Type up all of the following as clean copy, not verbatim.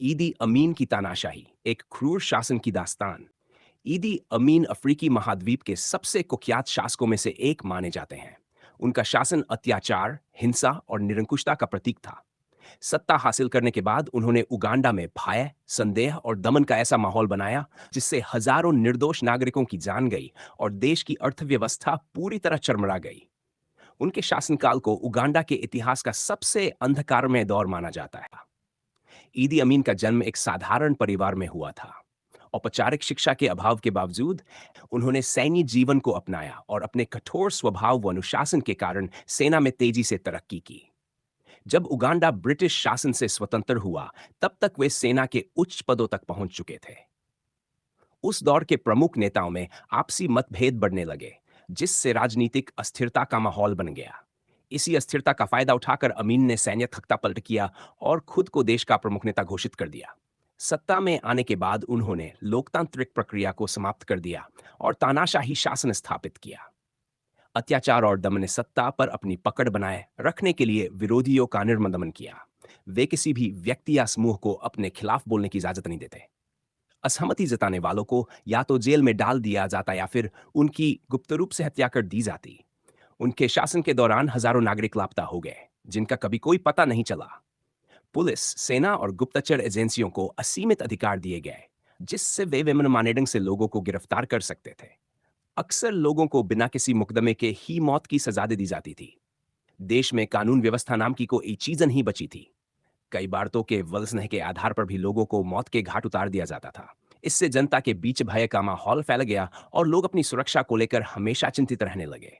ईदी अमीन की तानाशाही, एक क्रूर शासन की दास्तान। ईदी अमीन अफ्रीकी महाद्वीप के सबसे कुख्यात शासकों में से एक माने जाते हैं। उनका शासन अत्याचार, हिंसा और निरंकुशता का प्रतीक था। सत्ता हासिल करने के बाद उन्होंने उगांडा में भय, संदेह और दमन का ऐसा माहौल बनाया जिससे हजारों निर्दोष नागरिकों की जान गई और देश की अर्थव्यवस्था पूरी तरह चरमरा गई। उनके शासनकाल को उगांडा के इतिहास का सबसे अंधकारमय दौर माना जाता है। ईदी अमीन का जन्म एक साधारण परिवार में हुआ था। औपचारिक शिक्षा के अभाव के बावजूद उन्होंने सैन्य जीवन को अपनाया और अपने कठोर स्वभाव व अनुशासन के कारण सेना में तेजी से तरक्की की। जब उगांडा ब्रिटिश शासन से स्वतंत्र हुआ, तब तक वे सेना के उच्च पदों तक पहुंच चुके थे। उस दौर के प्रमुख नेताओं में आपसी मतभेद बढ़ने लगे, जिससे राजनीतिक अस्थिरता का माहौल बन गया। इसी अस्थिरता का फायदा उठाकर अमीन ने सैन्य तख्तापलट किया और खुद को देश का प्रमुख नेता घोषित कर दिया। सत्ता में आने के बाद उन्होंने लोकतांत्रिक प्रक्रिया को समाप्त कर दिया और तानाशाही शासन स्थापित किया। अत्याचार और दमन ने सत्ता पर अपनी पकड़ बनाए रखने के लिए विरोधियों का निर्मदमन किया। वे किसी भी व्यक्ति या समूह को अपने खिलाफ बोलने की इजाजत नहीं देते। असहमति जताने वालों को या तो जेल में डाल दिया जाता या फिर उनकी गुप्त रूप से हत्या कर दी जाती। उनके शासन के दौरान हजारों नागरिक लापता हो गए, जिनका कभी कोई पता नहीं चला। पुलिस, सेना और गुप्तचर एजेंसियों को असीमित अधिकार दिए गए, जिससे वे विभिन्न मानेडंग से लोगों को गिरफ्तार कर सकते थे। अक्सर लोगों को बिना किसी मुकदमे के ही मौत की सजा दे दी जाती थी। देश में कानून व्यवस्था नाम की कोई चीज नहीं बची थी। कई बार तो केवल स्नेह के आधार पर भी लोगों को मौत के घाट उतार दिया जाता था। इससे जनता के बीच भय का माहौल फैल गया और लोग अपनी सुरक्षा को लेकर हमेशा चिंतित रहने लगे।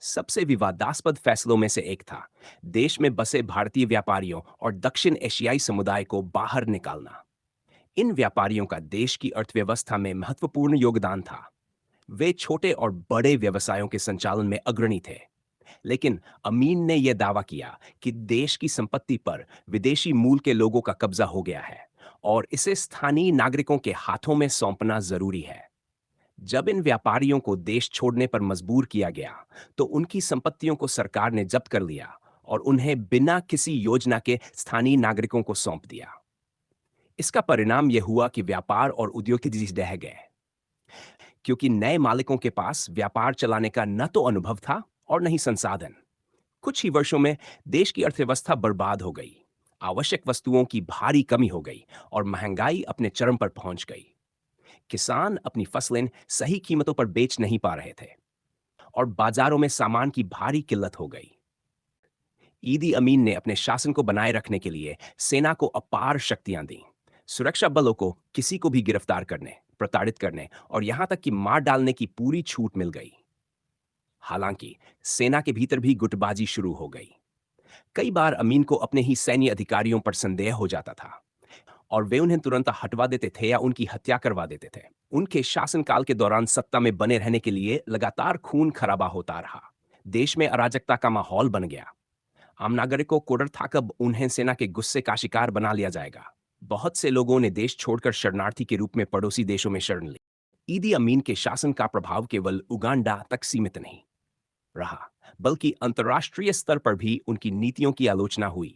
सबसे विवादास्पद फैसलों में से एक था देश में बसे भारतीय व्यापारियों और दक्षिण एशियाई समुदाय को बाहर निकालना। इन व्यापारियों का देश की अर्थव्यवस्था में महत्वपूर्ण योगदान था। वे छोटे और बड़े व्यवसायों के संचालन में अग्रणी थे। लेकिन अमीन ने यह दावा किया कि देश की संपत्ति पर विदेशी मूल के लोगों का कब्जा हो गया है और इसे स्थानीय नागरिकों के हाथों में सौंपना जरूरी है। जब इन व्यापारियों को देश छोड़ने पर मजबूर किया गया, तो उनकी संपत्तियों को सरकार ने जब्त कर लिया और उन्हें बिना किसी योजना के स्थानीय नागरिकों को सौंप दिया। इसका परिणाम यह हुआ कि व्यापार और उद्योग तेजी से ढह गए, क्योंकि नए मालिकों के पास व्यापार चलाने का न तो अनुभव था और न ही संसाधन। कुछ ही वर्षों में देश की अर्थव्यवस्था बर्बाद हो गई। आवश्यक वस्तुओं की भारी कमी हो गई और महंगाई अपने चरम पर पहुंच गई। किसान अपनी फसलें सही कीमतों पर बेच नहीं पा रहे थे और बाजारों में सामान की भारी किल्लत हो गई। ईदी अमीन ने अपने शासन को बनाए रखने के लिए सेना को अपार शक्तियां दी। सुरक्षा बलों को किसी को भी गिरफ्तार करने, प्रताड़ित करने और यहां तक कि मार डालने की पूरी छूट मिल गई। हालांकि सेना के भीतर भी गुटबाजी शुरू हो गई। कई बार अमीन को अपने ही सैन्य अधिकारियों पर संदेह हो जाता था और वे उन्हें तुरंत हटवा देते थे या उनकी हत्या करवा देते थे। उनके शासनकाल के दौरान सत्ता में बने रहने के लिए लगातार खून खराबा होता रहा। देश में अराजकता का माहौल बन गया। आम नागरिकों को डर था कब उन्हें सेना के गुस्से का शिकार बना लिया जाएगा। बहुत से लोगों ने देश छोड़कर शरणार्थी के रूप में पड़ोसी देशों में शरण ली। ईदी अमीन के शासन का प्रभाव केवल उगांडा तक सीमित नहीं रहा, बल्कि अंतर्राष्ट्रीय स्तर पर भी उनकी नीतियों की आलोचना हुई।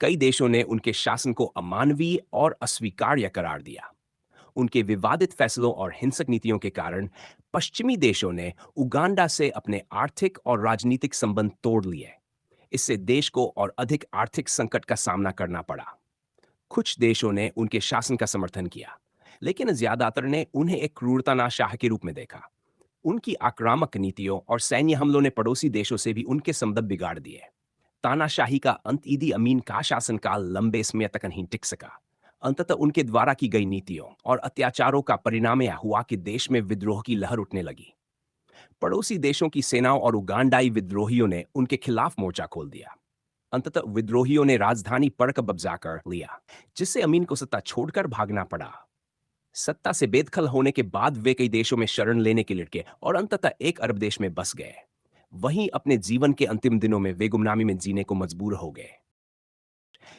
कई देशों ने उनके शासन को अमानवीय और अस्वीकार्य करार दिया। उनके विवादित फैसलों और हिंसक नीतियों के कारण पश्चिमी देशों ने उगांडा से अपने आर्थिक और राजनीतिक संबंध तोड़ लिए। इससे देश को और अधिक आर्थिक संकट का सामना करना पड़ा। कुछ देशों ने उनके शासन का समर्थन किया, लेकिन ज्यादातर ने उन्हें एक क्रूरताना शाह के रूप में देखा। उनकी आक्रामक नीतियों और सैन्य हमलों ने पड़ोसी देशों से भी उनके संबंध बिगाड़ दिए। तानाशाही का अंत ईदी अमीन का शासनकाल लंबे समय तक नहीं टिक सका। अंततः उनके द्वारा की गई नीतियों और अत्याचारों का परिणाम यह हुआ कि देश में विद्रोह की लहर उठने लगी। पड़ोसी देशों की सेनाओं और उगांडाई विद्रोहियों ने उनके खिलाफ मोर्चा खोल दिया। अंततः विद्रोहियों ने राजधानी पर कब्जा कर लिया, जिससे अमीन को सत्ता छोड़कर भागना पड़ा। सत्ता से बेदखल होने के बाद वे कई देशों में शरण लेने के लड़के और अंततः एक अरब देश में बस गए। वहीं अपने जीवन के अंतिम दिनों में वे गुमनामी में जीने को मजबूर हो गए।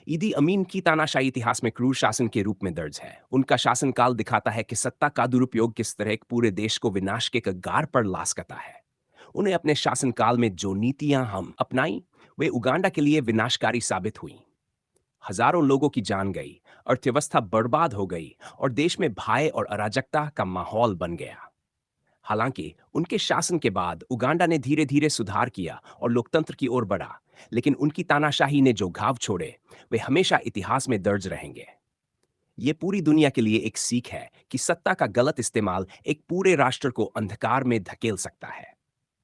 ईदी अमीन की तानाशाही इतिहास में क्रूर शासन के रूप में दर्ज है। उनका शासनकाल दिखाता है कि सत्ता का दुरुपयोग किस तरह एक पूरे देश को विनाश के कगार पर ला सकता है। उन्हें अपने शासनकाल में जो नीतियां हम अपनाई, वे उगांडा के लिए विनाशकारी साबित हुई। हजारों लोगों की जान गई, अर्थव्यवस्था बर्बाद हो गई और देश में भय और अराजकता का माहौल बन गया। हालांकि उनके शासन के बाद उगांडा ने धीरे धीरे सुधार किया और लोकतंत्र की ओर बढ़ा, लेकिन उनकी तानाशाही ने जो घाव छोड़े, वे हमेशा इतिहास में दर्ज रहेंगे। ये पूरी दुनिया के लिए एक सीख है कि सत्ता का गलत इस्तेमाल एक पूरे राष्ट्र को अंधकार में धकेल सकता है।